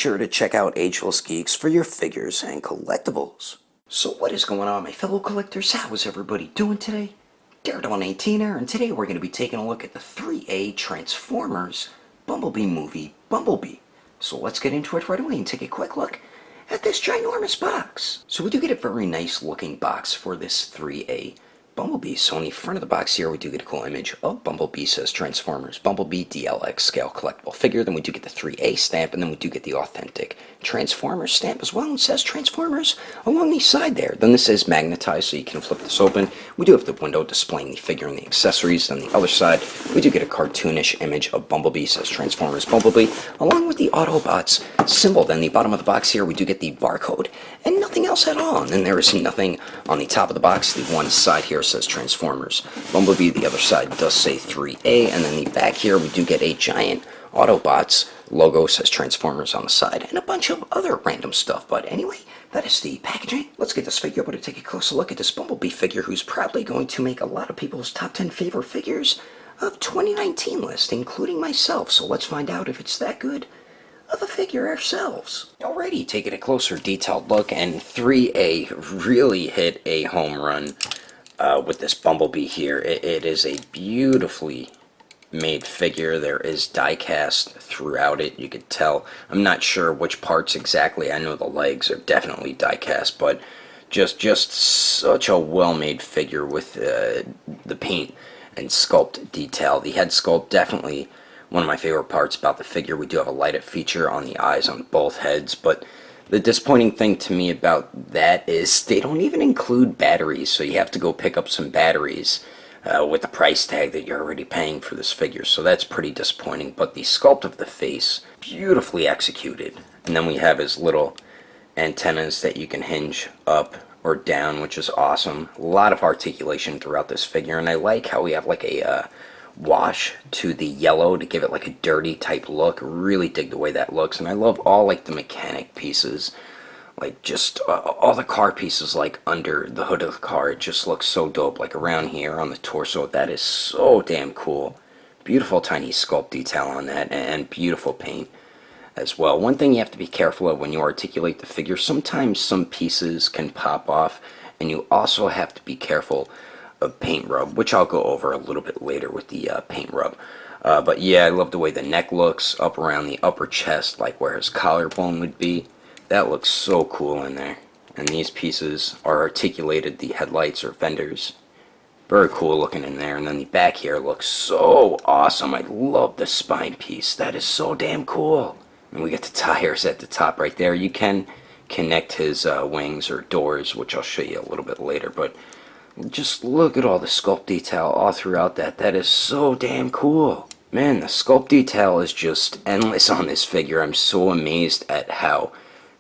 sure to check out Ageless Geeks for your figures and collectibles. So what is going on, my fellow collectors? How is everybody doing today? Daredevil19 here, and today we're going to be taking a look at the 3A Transformers Bumblebee Movie Bumblebee. So let's get into it right away and take a quick look at this ginormous box. So we do get a very nice looking box for this 3A Bumblebee. So in the front of the box here, we do get a cool image of Bumblebee, says Transformers Bumblebee DLX scale collectible figure. Then we do get the 3A stamp, and then we do get the authentic Transformers stamp as well. It says Transformers along the side there. Then this is magnetized, so you can flip this open. We do have the window displaying the figure and the accessories. On the other side, we do get a cartoonish image of Bumblebee, says Transformers Bumblebee, along with the Autobots symbol. Then the bottom of the box here, we do get the barcode and nothing else at all. And then there is nothing on the top of the box. The one side here says Transformers Bumblebee, the other side does say 3A, and then the back here we do get a giant Autobots logo, says Transformers on the side, and a bunch of other random stuff. But anyway, that is the packaging. Let's get this figure, but to take a closer look at this Bumblebee figure, who's probably going to make a lot of people's top 10 favorite figures of 2019 list, including myself. So let's find out if it's that good of a figure ourselves. Alrighty, taking a closer detailed look, and 3A really hit a home run with this Bumblebee here. It is a beautifully made figure. There is die cast throughout it. You could tell. I'm not sure which parts exactly. I know the legs are definitely die cast, but just such a well-made figure with the paint and sculpt detail. The head sculpt, definitely one of my favorite parts about the figure. We do have a lighted feature on the eyes on both heads, but the disappointing thing to me about that is they don't even include batteries, so you have to go pick up some batteries with the price tag that you're already paying for this figure. So that's pretty disappointing, but the sculpt of the face, beautifully executed. And then we have his little antennas that you can hinge up or down, which is awesome. A lot of articulation throughout this figure, and I like how we have like a wash to the yellow to give it like a dirty type look. Really dig the way that looks, and I love all like the mechanic pieces, like just all the car pieces like under the hood of the car. It just looks so dope, like around here on the torso. That is so damn cool. Beautiful tiny sculpt detail on that, and beautiful paint as well. One thing you have to be careful of when you articulate the figure, sometimes some pieces can pop off, and you also have to be careful of paint rub, which I'll go over a little bit later with the paint rub. But yeah, I love the way the neck looks up around the upper chest, like where his collarbone would be. That looks so cool in there. And these pieces are articulated, the headlights or fenders. Very cool looking in there. And then the back here looks so awesome. I love the spine piece. That is so damn cool. And we get the tires at the top right there. You can connect his wings or doors, which I'll show you a little bit later. But just look at all the sculpt detail all throughout that. That is so damn cool. Man, the sculpt detail is just endless on this figure. I'm so amazed at how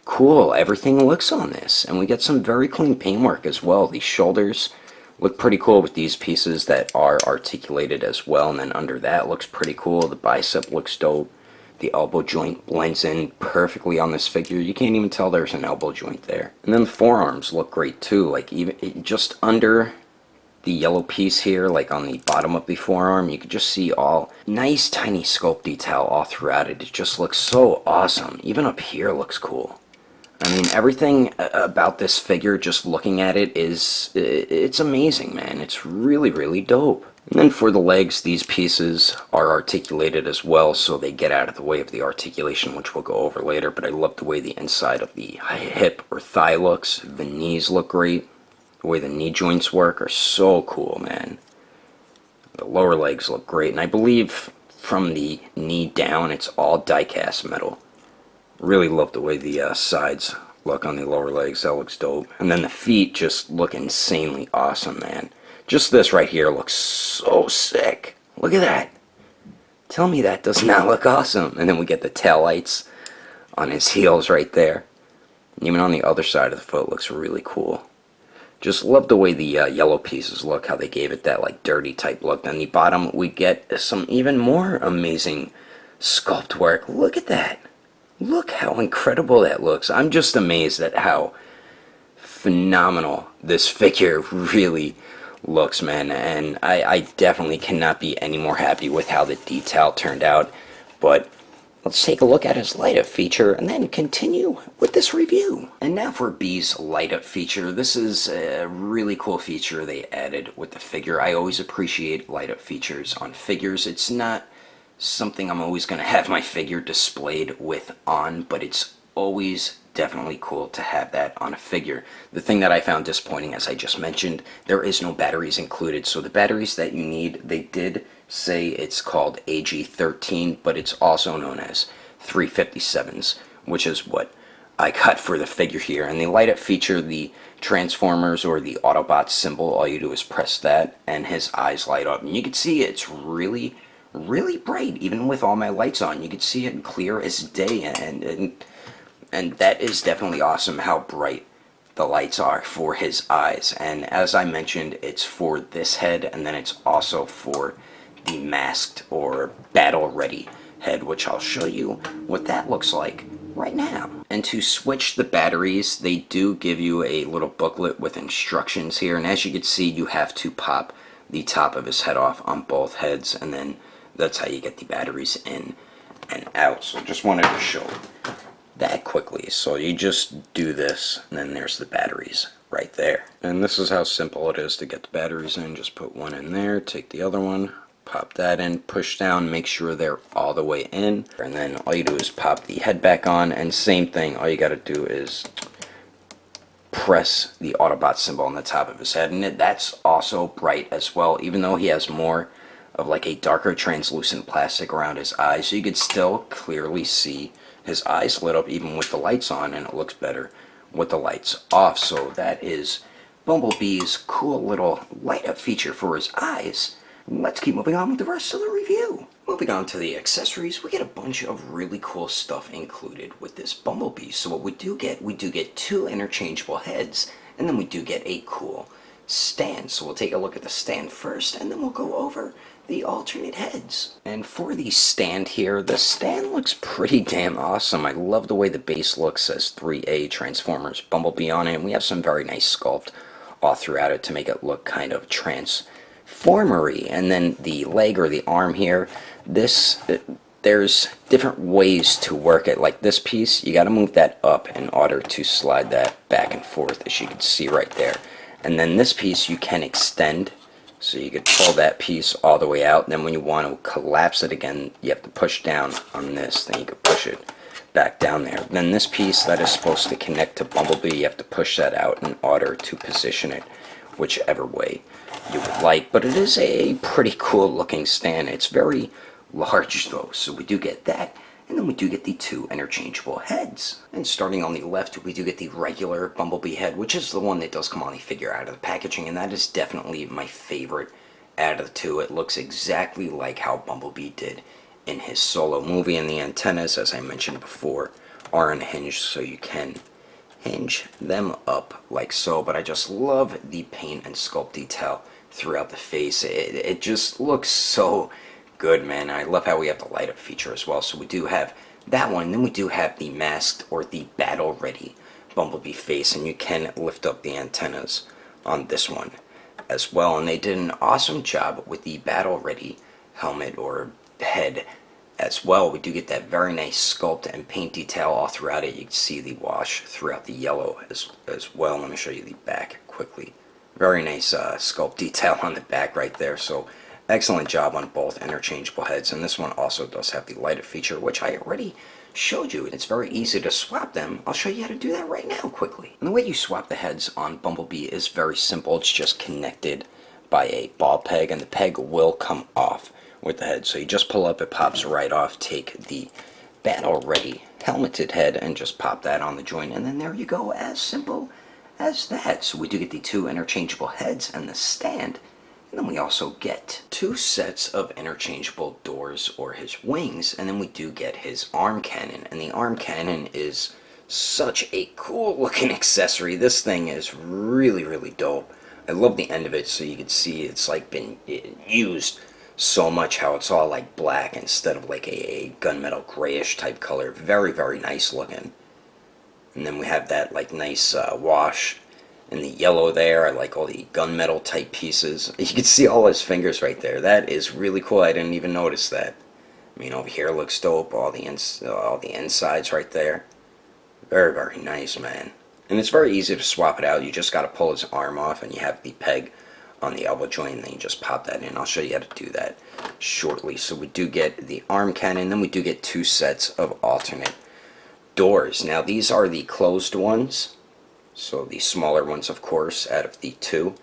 cool everything looks on this. And we get some very clean paintwork as well. The shoulders look pretty cool with these pieces that are articulated as well. And then under that looks pretty cool. The bicep looks dope. The elbow joint blends in perfectly on this figure. You can't even tell there's an elbow joint there. And then the forearms look great too. Like even just under the yellow piece here, like on the bottom of the forearm, you can just see all nice tiny sculpt detail all throughout it. It just looks so awesome. Even up here looks cool. I mean, everything about this figure, just looking at it, it's amazing, man. It's really, really dope. And then for the legs, these pieces are articulated as well, so they get out of the way of the articulation, which we'll go over later. But I love the way the inside of the hip or thigh looks. The knees look great. The way the knee joints work are so cool, man. The lower legs look great, and I believe from the knee down, it's all die-cast metal. Really love the way the sides look on the lower legs. That looks dope. And then the feet just look insanely awesome, man. Just this right here looks so sick. Look at that. Tell me that does not look awesome. And then we get the tail lights on his heels right there. And even on the other side of the foot looks really cool. Just love the way the yellow pieces look, how they gave it that like dirty type look. Then the bottom we get some even more amazing sculpt work. Look at that. Look how incredible that looks. I'm just amazed at how phenomenal this figure really looks, man. And I definitely cannot be any more happy with how the detail turned out. But let's take a look at his light up feature and then continue with this review. And now for Bee's light up feature. This is a really cool feature they added with the figure. I always appreciate light up features on figures. It's not something I'm always going to have my figure displayed with on, but it's always definitely cool to have that on a figure. The thing that I found disappointing, as I just mentioned, there is no batteries included. So the batteries that you need, they did say it's called AG13, but it's also known as 357s, which is what I got for the figure here. And the light up feature, the Transformers or the Autobots symbol, all you do is press that and his eyes light up. And you can see it's really bright. Even with all my lights on, you can see it clear as day, and that is definitely awesome how bright the lights are for his eyes. And as I mentioned, it's for this head, and then it's also for the masked or battle ready head, which I'll show you what that looks like right now. And to switch the batteries, they do give you a little booklet with instructions here, and as you can see, you have to pop the top of his head off on both heads, and then that's how you get the batteries in and out. So just wanted to show that quickly. So you just do this, and then there's the batteries right there. And this is how simple it is to get the batteries in. Just put one in there, take the other one, pop that in, push down, make sure they're all the way in, and then all you do is pop the head back on, and same thing, all you got to do is press the Autobot symbol on the top of his head, and that's also bright as well, even though he has more of like a darker translucent plastic around his eyes, so you could still clearly see his eyes lit up even with the lights on, and it looks better with the lights off. So that is Bumblebee's cool little light up feature for his eyes. Let's keep moving on with the rest of the review. Moving on to the accessories, we get a bunch of really cool stuff included with this Bumblebee. So what we do get two interchangeable heads, and then we do get a cool stand. So we'll take a look at the stand first, and then we'll go over the alternate heads. And for the stand here, the stand looks pretty damn awesome. I love the way the base looks, says 3A Transformers Bumblebee on it, and we have some very nice sculpt all throughout it to make it look kind of transformery. And then the leg or the arm here, there's different ways to work it. Like this piece, you got to move that up in order to slide that back and forth, as you can see right there. And then this piece you can extend, so you could pull that piece all the way out, and then when you want to collapse it again, you have to push down on this, then you can push it back down there. Then this piece that is supposed to connect to Bumblebee, you have to push that out in order to position it whichever way you would like. But it is a pretty cool looking stand. It's very large though, so we do get that. And then we do get the two interchangeable heads. And starting on the left, we do get the regular Bumblebee head, which is the one that does come on the figure out of the packaging, and that is definitely my favorite out of the two. It looks exactly like how Bumblebee did in his solo movie, and the antennas, as I mentioned before, are unhinged, so you can hinge them up like so. But I just love the paint and sculpt detail throughout the face. It just looks so good, man. I love how we have the light up feature as well. So we do have that one. Then we do have the masked or the battle ready Bumblebee face, and you can lift up the antennas on this one as well. And they did an awesome job with the battle ready helmet or head as well. We do get that very nice sculpt and paint detail all throughout it. You can see the wash throughout the yellow as well. Let me show you the back quickly. Very nice sculpt detail on the back right there. So excellent job on both interchangeable heads, and this one also does have the light up feature, which I already showed you, and it's very easy to swap them. I'll show you how to do that right now quickly. And the way you swap the heads on Bumblebee is very simple. It's just connected by a ball peg, and the peg will come off with the head. So you just pull up, it pops right off. Take the battle ready helmeted head and just pop that on the joint, and then there you go, as simple as that. So we do get the two interchangeable heads and the stand. And then we also get two sets of interchangeable doors or his wings, and then we do get his arm cannon. And the arm cannon is such a cool looking accessory. This thing is really dope. I love the end of it, so you can see it's like been used so much, how it's all like black instead of like a gunmetal grayish type color. Very nice looking. And then we have that like nice wash in the yellow there. I like all the gunmetal type pieces. You can see all his fingers right there. That is really cool. I didn't even notice that. I mean, over here looks dope. All the insides right there. Very, very nice, man. And it's very easy to swap it out. You just got to pull his arm off, and you have the peg on the elbow joint, and then you just pop that in. I'll show you how to do that shortly. So we do get the arm cannon, then we do get 2 sets of alternate doors. Now these are the closed ones, so the smaller ones, of course, out of the 2.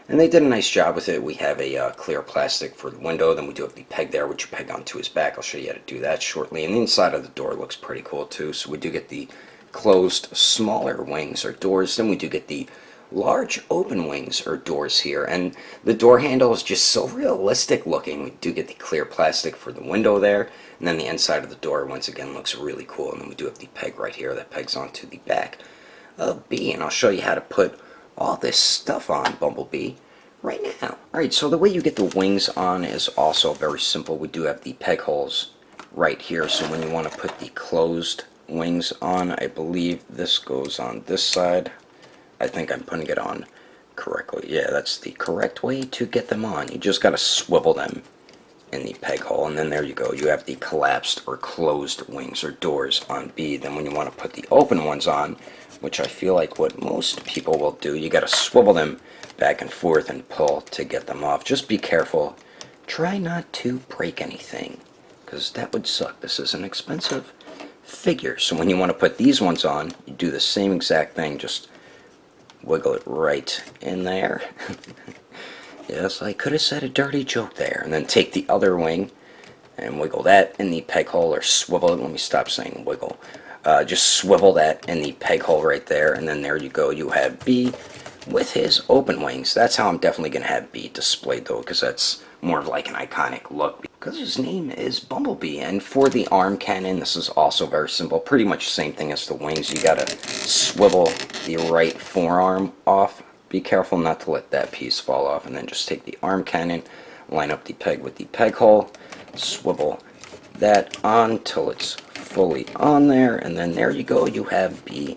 And they did a nice job with it. We have a clear plastic for the window, then we do have the peg there, which you peg onto his back. I'll show you how to do that shortly. And the inside of the door looks pretty cool too. So we do get the closed smaller wings or doors, then we do get the large open wings or doors here, and the door handle is just so realistic looking. We do get the clear plastic for the window there, and then the inside of the door once again looks really cool. And then we do have the peg right here that pegs onto the back of B, and I'll show you how to put all this stuff on Bumblebee right now. Alright, so the way you get the wings on is also very simple. We do have the peg holes right here, so when you want to put the closed wings on, I believe this goes on this side. I think I'm putting it on correctly. Yeah, that's the correct way to get them on. You just got to swivel them in the peg hole, and then there you go. You have the collapsed or closed wings or doors on B. Then when you want to put the open ones on, which I feel like what most people will do, you got to swivel them back and forth and pull to get them off. Just be careful. Try not to break anything, because that would suck. This is an expensive figure. So when you want to put these ones on, you do the same exact thing. Just wiggle it right in there. Yes, I could have said a dirty joke there. And then take the other wing and wiggle that in the peg hole, or swivel it. Let me stop saying wiggle. Just swivel that in the peg hole right there, and then there you go. You have B with his open wings. That's how I'm definitely going to have B displayed, though, because that's more of like an iconic look, because his name is Bumblebee. And for the arm cannon, this is also very simple. Pretty much the same thing as the wings. You got to swivel the right forearm off. Be careful not to let that piece fall off, and then just take the arm cannon, line up the peg with the peg hole, swivel that on till it's fully on there, and then there you go. You have B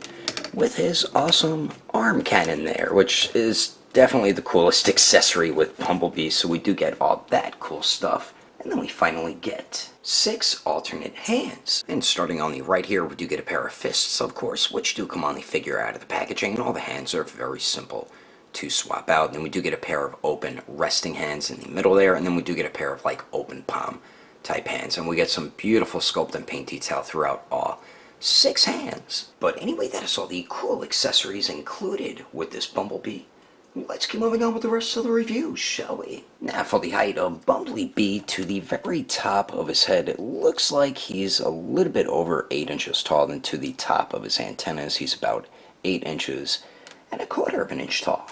with his awesome arm cannon there, which is definitely the coolest accessory with Bumblebee. So we do get all that cool stuff, and then we finally get 6 alternate hands. And starting on the right here, we do get a pair of fists, of course, which do come on the figure out of the packaging, and all the hands are very simple to swap out. And then we do get a pair of open resting hands in the middle there, and then we do get a pair of like open palm type hands, and we get some beautiful sculpt and paint detail throughout all 6 hands. But anyway, that is all the cool accessories included with this Bumblebee. Let's keep moving on with the rest of the review, shall we? Now for the height of Bumblebee, to the very top of his head, it looks like he's a little bit over 8 inches tall, and to the top of his antennas, he's about 8 inches and a quarter of an inch tall.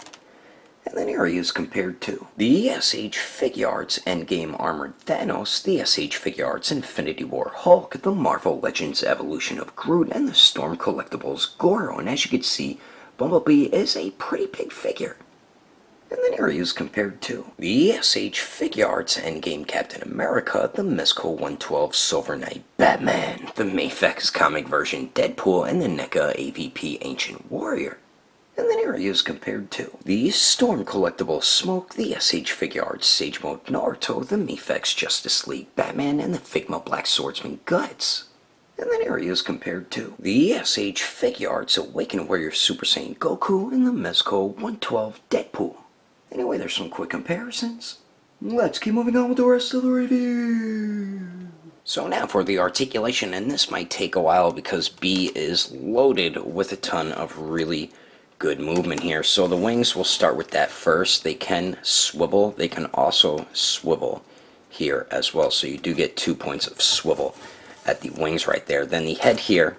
And then here he is compared to the SH Figuarts Endgame Armored Thanos, the SH Figuarts Infinity War Hulk, the Marvel Legends Evolution of Groot, and the Storm Collectibles Goro. And as you can see, Bumblebee is a pretty big figure. And then here he is compared to the SH Figuarts Endgame Captain America, the Mezco 112 Silver Knight Batman, the Mafex comic version Deadpool, and the NECA AVP Ancient Warrior. And then here he is compared to the Storm Collectible Smoke, the SH Figuarts Sage Mode Naruto, the Mafex Justice League Batman, and the Figma Black Swordsman Guts. And then here he is compared to the SH Figuarts Awakened Warrior Super Saiyan Goku, and the Mezco 112 Deadpool. Anyway, there's some quick comparisons. Let's keep moving on with the rest of the review. So now for the articulation, and this might take a while because B is loaded with a ton of really good movement here. So the wings, will start with that first. They can swivel. They can also swivel here as well. So you do get 2 points of swivel at the wings right there. Then the head here,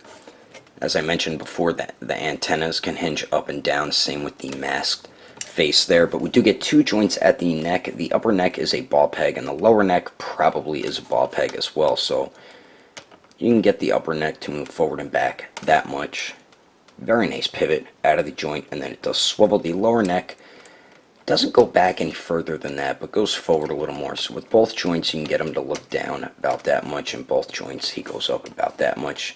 as I mentioned before, that the antennas can hinge up and down. Same with the masked face there. But we do get 2 joints at the neck. The upper neck is a ball peg, and the lower neck probably is a ball peg as well. So you can get the upper neck to move forward and back that much. Very nice pivot out of the joint, and then it does swivel. The lower neck doesn't go back any further than that, but goes forward a little more. So with both joints, you can get him to look down about that much, and both joints, he goes up about that much.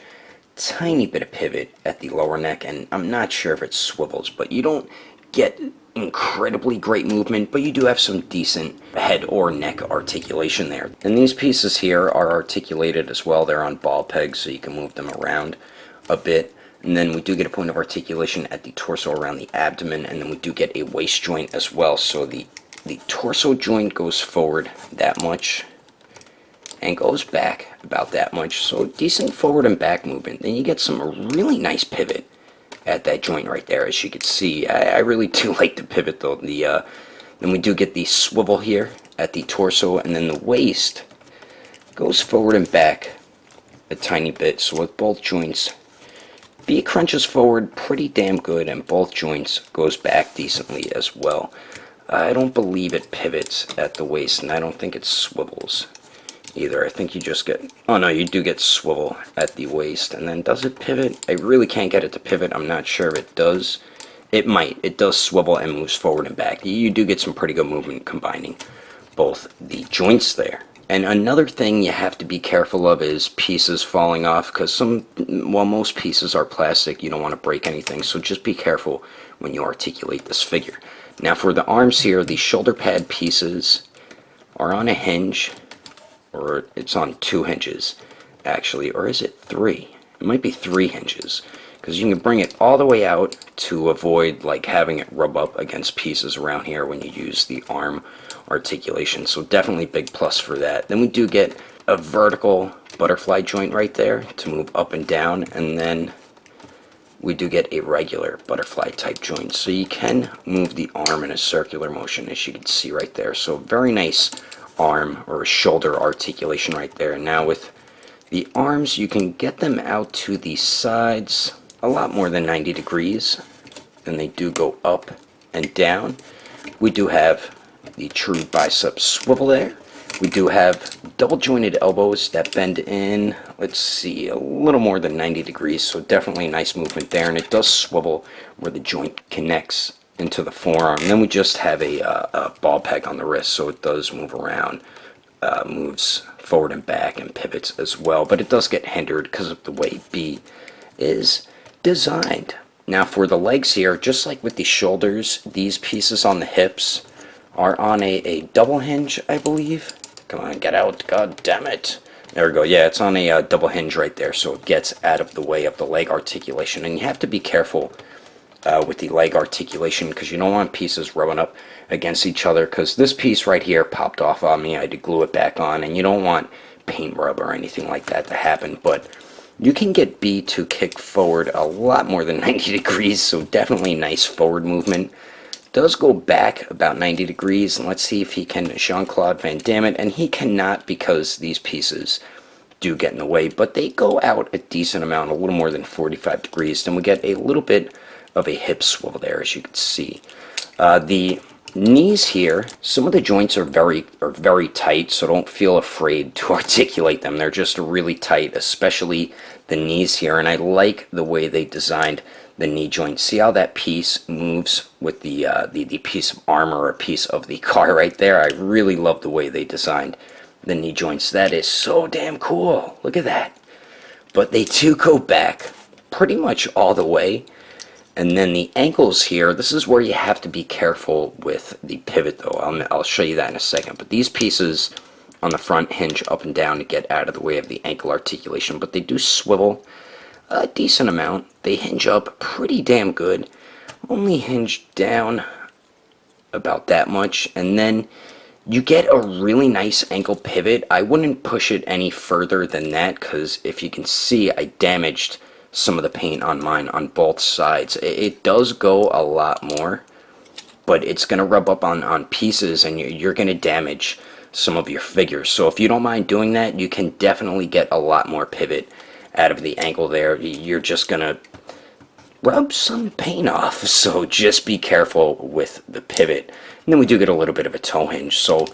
Tiny bit of pivot at the lower neck, and I'm not sure if it swivels, but you don't get incredibly great movement, but you do have some decent head or neck articulation there. And these pieces here are articulated as well. They're on ball pegs, so you can move them around a bit. And then we do get a point of articulation at the torso around the abdomen, and then we do get a waist joint as well. So the torso joint goes forward that much and goes back about that much. So decent forward and back movement. Then you get some really nice pivot at that joint right there, as you can see. I really do like the pivot though. Then we do get the swivel here at the torso, and then the waist goes forward and back a tiny bit. So with both joints, B crunches forward pretty damn good, and both joints goes back decently as well. I don't believe it pivots at the waist, and I don't think it swivels either. I think you just get, oh no, you do get swivel at the waist. And then does it pivot? I really can't get it to pivot. I'm not sure if it does. It might. It does swivel and moves forward and back. You do get some pretty good movement combining both the joints there. And another thing you have to be careful of is pieces falling off, because most pieces are plastic. You don't want to break anything, so just be careful when you articulate this figure. Now for the arms here, the shoulder pad pieces are on a hinge, or it's on 2 hinges actually, or is it 3? It might be 3 hinges, because you can bring it all the way out to avoid like having it rub up against pieces around here when you use the arm articulation. So definitely big plus for that. Then we do get a vertical butterfly joint right there to move up and down, and then we do get a regular butterfly type joint, so you can move the arm in a circular motion, as you can see right there. So very nice arm or shoulder articulation right there. And now with the arms, you can get them out to the sides a lot more than 90 degrees, and they do go up and down. We do have the true bicep swivel there. We do have double jointed elbows that bend in, let's see, a little more than 90 degrees, so definitely nice movement there, and it does swivel where the joint connects into the forearm. And then we just have a ball peg on the wrist, so it does move around, moves forward and back, and pivots as well, but it does get hindered because of the way B is designed. Now for the legs here, just like with the shoulders, these pieces on the hips are on a double hinge, I believe. Come on, get out, god damn it. There we go. Yeah, it's on a double hinge right there, so it gets out of the way of the leg articulation. And you have to be careful with the leg articulation, because you don't want pieces rubbing up against each other, because this piece right here popped off on me. I had to glue it back on, and you don't want paint rub or anything like that to happen. But you can get B to kick forward a lot more than 90 degrees, so definitely nice forward movement. Does go back about 90 degrees, and let's see if he can Jean-Claude Van Damme it, and he cannot, because these pieces do get in the way, but they go out a decent amount, a little more than 45 degrees. Then we get a little bit of a hip swivel there, as you can see. The knees here, some of the joints are very tight, so don't feel afraid to articulate them. They're just really tight, especially the knees here, and I like the way they designed the knee joint. See how that piece moves with the piece of armor or piece of the car right there? I really love the way they designed the knee joints. That is so damn cool. Look at that. But they do go back pretty much all the way. And then the ankles here, this is where you have to be careful with the pivot though. I'll show you that in a second. But these pieces on the front hinge up and down to get out of the way of the ankle articulation. But they do swivel a decent amount. They hinge up pretty damn good. Only hinge down about that much, and then you get a really nice ankle pivot. I wouldn't push it any further than that, because if you can see, I damaged some of the paint on mine on both sides. It does go a lot more, but it's going to rub up on pieces, and you're going to damage some of your figures. So if you don't mind doing that, you can definitely get a lot more pivot out of the ankle there. You're just gonna rub some paint off, so just be careful with the pivot. And then we do get a little bit of a toe hinge. So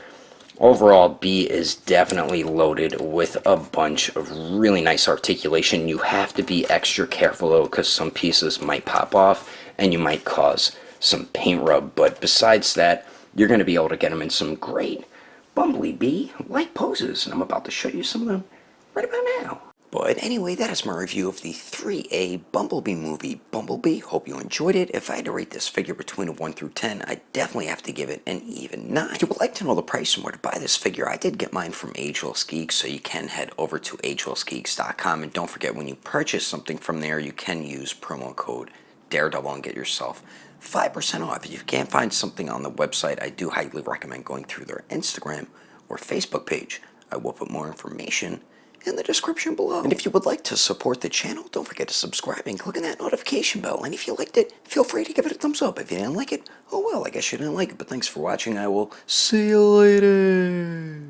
overall, B is definitely loaded with a bunch of really nice articulation. You have to be extra careful though, because some pieces might pop off and you might cause some paint rub, but besides that, you're going to be able to get them in some great Bumblebee like poses, and I'm about to show you some of them right about now. But anyway, that is my review of the 3A Bumblebee movie Bumblebee. Hope you enjoyed it. If I had to rate this figure between a 1 through 10, I'd definitely have to give it an even 9. If you would like to know the price and where to buy this figure, I did get mine from Agelessgeeks, so you can head over to Agelessgeeks.com. And don't forget, when you purchase something from there, you can use promo code Daredevil and get yourself 5% off. If you can't find something on the website, I do highly recommend going through their Instagram or Facebook page. I will put more information in the description below. And if you would like to support the channel, don't forget to subscribe and click on that notification bell. And if you liked it, feel free to give it a thumbs up. If you didn't like it, oh well, I guess you didn't like it. But thanks for watching. I will see you later.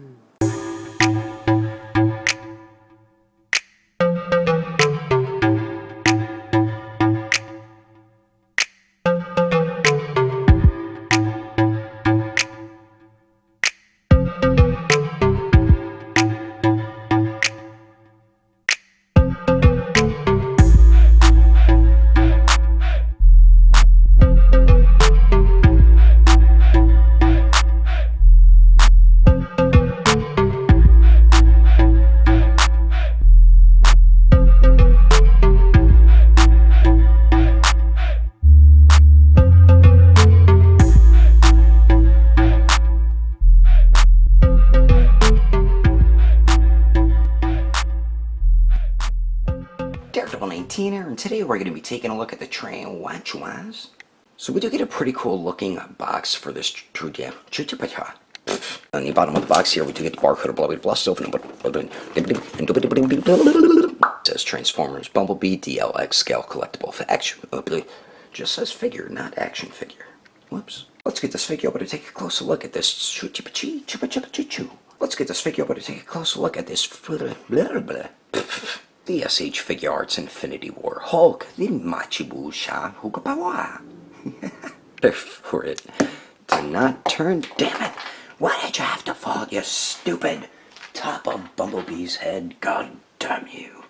Daredevil 19 here, and today we're going to be taking a look at the train watch wise. So we do get a pretty cool looking box for this ThreeA. On the bottom of the box here, we do get the barcode of Bloody Blast open. It says Transformers Bumblebee DLX Scale Collectible for action. Just says figure, not action figure. Whoops. Let's get this figure over to take a closer look at this. Let's get this figure over to take a closer look at this. The SH Figure Arts Infinity War Hulk, the Machibu Sha Hukapawa. For it to not turn, damn it! Why did you have to fall, you stupid top of Bumblebee's head? God damn you.